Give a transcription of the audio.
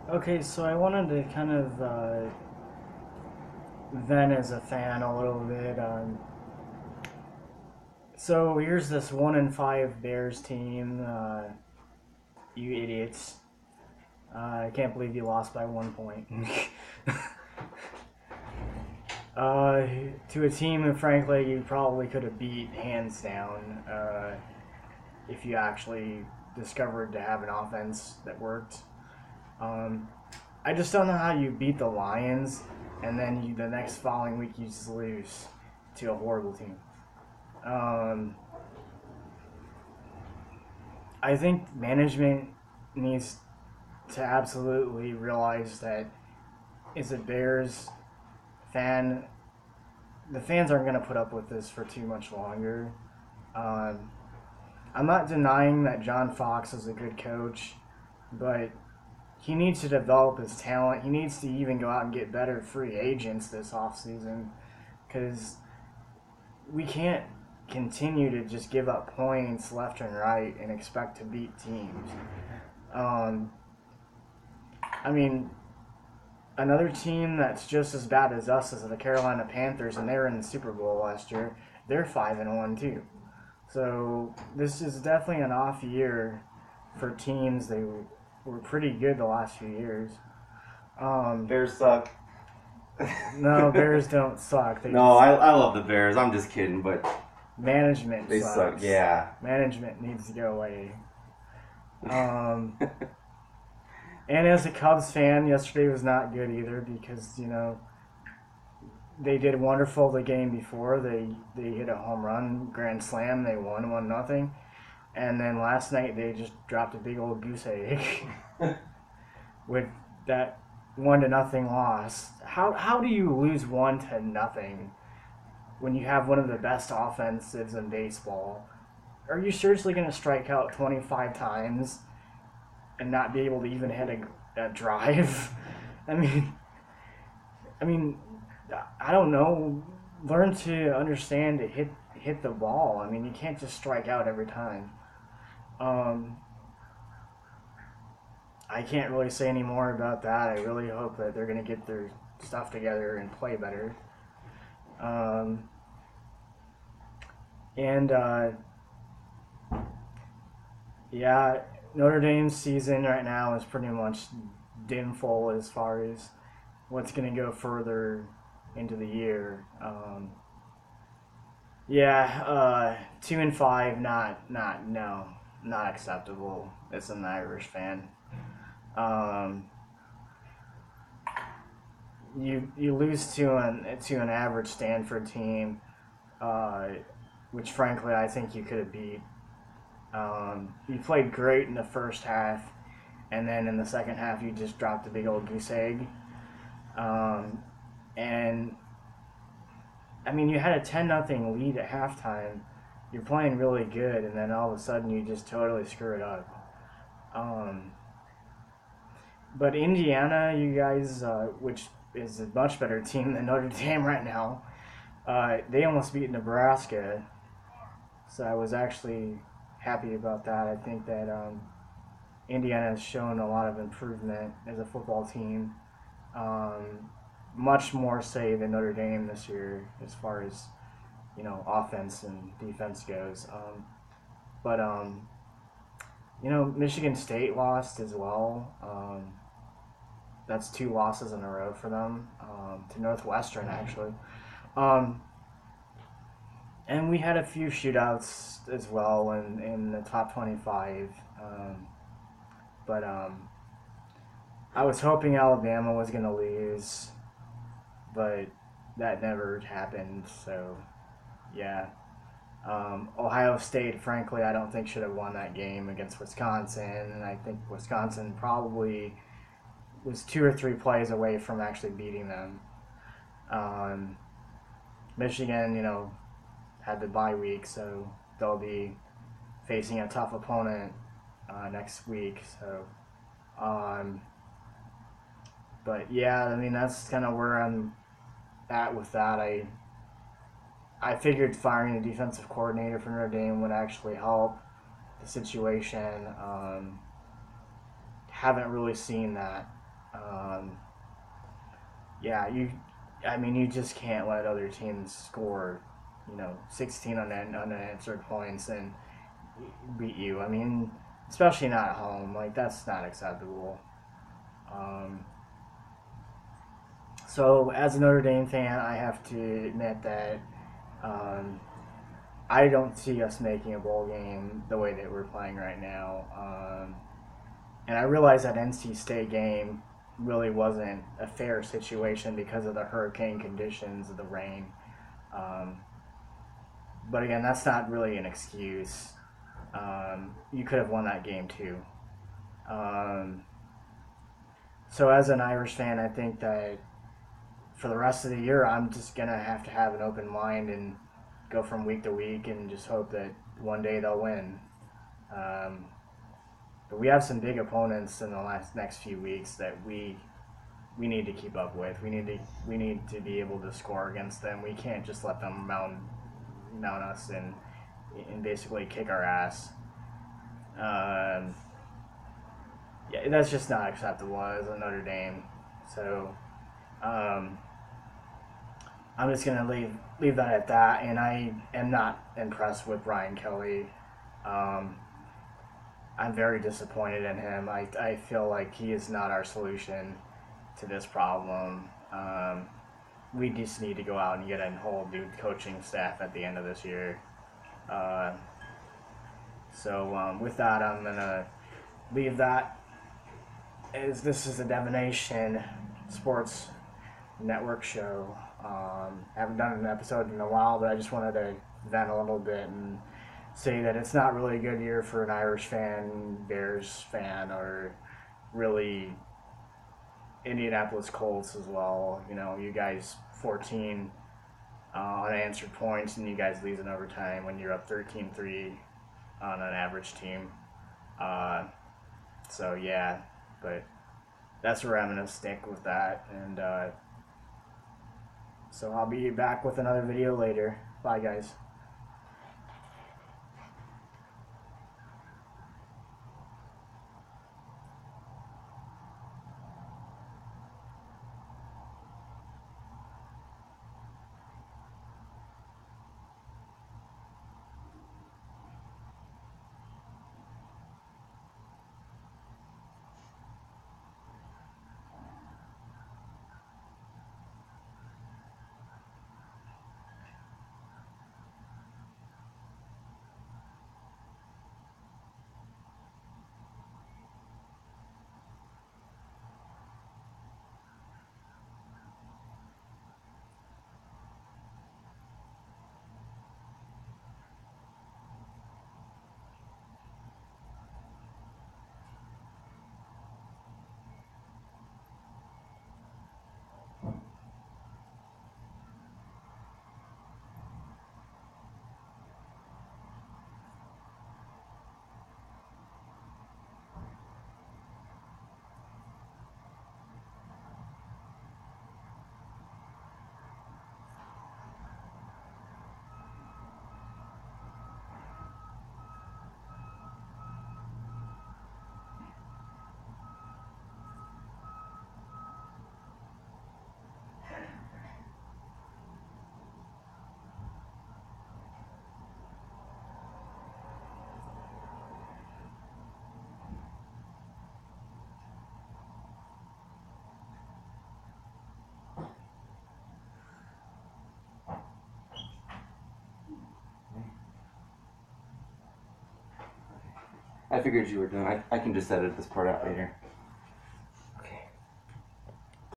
Okay, so I wanted to kind of vent as a fan a little bit. So here's this 1-5 Bears team. You idiots. I can't believe you lost by 1 point. uh, to a team that, frankly, you probably could have beat hands down if you actually discovered to have an offense that worked. Um, I just don't know how you beat the Lions and then the next following week you just lose to a horrible team. Um, I think management needs to absolutely realize that as a Bears fan, the fans aren't going to put up with this for too much longer. Um, I'm not denying that John Fox is a good coach, but he needs to develop his talent. He needs to even go out and get better free agents this offseason because we can't continue to just give up points left and right and expect to beat teams. Um, I mean, another team that's just as bad as us is the Carolina Panthers, and they were in the Super Bowl last year. They're 5-1 too. So this is definitely an off year for teams. They were pretty good the last few years. Bears suck. No, Bears don't suck. They No, just I love the Bears. I'm just kidding, but management they suck. sucks. Yeah. Management needs to go away. Um, and as a Cubs fan, yesterday was not good either because they did wonderful the game before. They hit a home run, grand slam. They won 1-0, and then last night they just dropped a big old goose egg with that 1-0 loss. How do you lose 1-0 when you have one of the best offenses in baseball? Are you seriously going to strike out 25 times and not be able to even hit a drive? I mean, I mean, I don't know. Learn to understand to hit the ball. I mean, you can't just strike out every time. Um, I can't really say any more about that. I really hope that they're going to get their stuff together and play better. Um, and yeah, Notre Dame's season right now is pretty much dimful as far as what's going to go further into the year. Yeah, 2-5, not acceptable as an Irish fan. Um, you lose to an average Stanford team, uh, which frankly I think you could have beat. You played great in the first half, and then in the second half you just dropped a big old goose egg. And I mean, you had a 10-0 lead at halftime. You're playing really good, and then all of a sudden you just totally screw it up. Um, but Indiana, you guys, which is a much better team than Notre Dame right now, they almost beat Nebraska. So I was actually happy about that. I think that Indiana has shown a lot of improvement as a football team. Um, Much more say than Notre Dame this year as far as offense and defense goes. But Michigan State lost as well. That's two losses in a row for them to Northwestern actually. Um, and we had a few shootouts as well in the top 25. But I was hoping Alabama was going to lose, but that never happened. So, yeah. Ohio State, frankly, I don't think should have won that game against Wisconsin. And I think Wisconsin probably was 2 or 3 plays away from actually beating them. Um, Michigan, had the bye week, so they'll be facing a tough opponent next week. So, um, but yeah, I mean that's kind of where I'm at with that. I figured firing the defensive coordinator for Notre Dame would actually help the situation. Haven't really seen that. Um, yeah, you just can't let other teams score, 16 unanswered points and beat you. I mean, especially not at home. Like, that's not acceptable. Um, so, as a Notre Dame fan, I have to admit that um, I don't see us making a bowl game the way that we're playing right now. And I realize that NC State game really wasn't a fair situation because of the hurricane conditions of the rain. Um, but again, that's not really an excuse. You could have won that game too. Um, so as an Irish fan, I think that for the rest of the year, I'm just gonna have to have an open mind and go from week to week and just hope that one day they'll win. Um, but we have some big opponents in the next few weeks that we need to keep up with. We need to be able to score against them. We can't just let them mount us and basically kick our ass. Um, yeah, that's just not acceptable as a Notre Dame. So um, I'm just gonna leave that at that. And I am not impressed with Brian Kelly. Um, I'm very disappointed in him. I feel like he is not our solution to this problem. We just need to go out and get a whole new coaching staff at the end of this year. Uh, so with that, I'm gonna leave that. As this is a Devination Sports Network show. I haven't done an episode in a while, but I just wanted to vent a little bit and say that it's not really a good year for an Irish fan, Bears fan, or really Indianapolis Colts as well. You guys 14 unanswered points, and you guys lose in overtime when you're up 13-3 on an average team. Uh, so yeah, but that's where I'm gonna stick with that, and so I'll be back with another video later. Bye, guys. I figured you were done. I can just edit this part out later.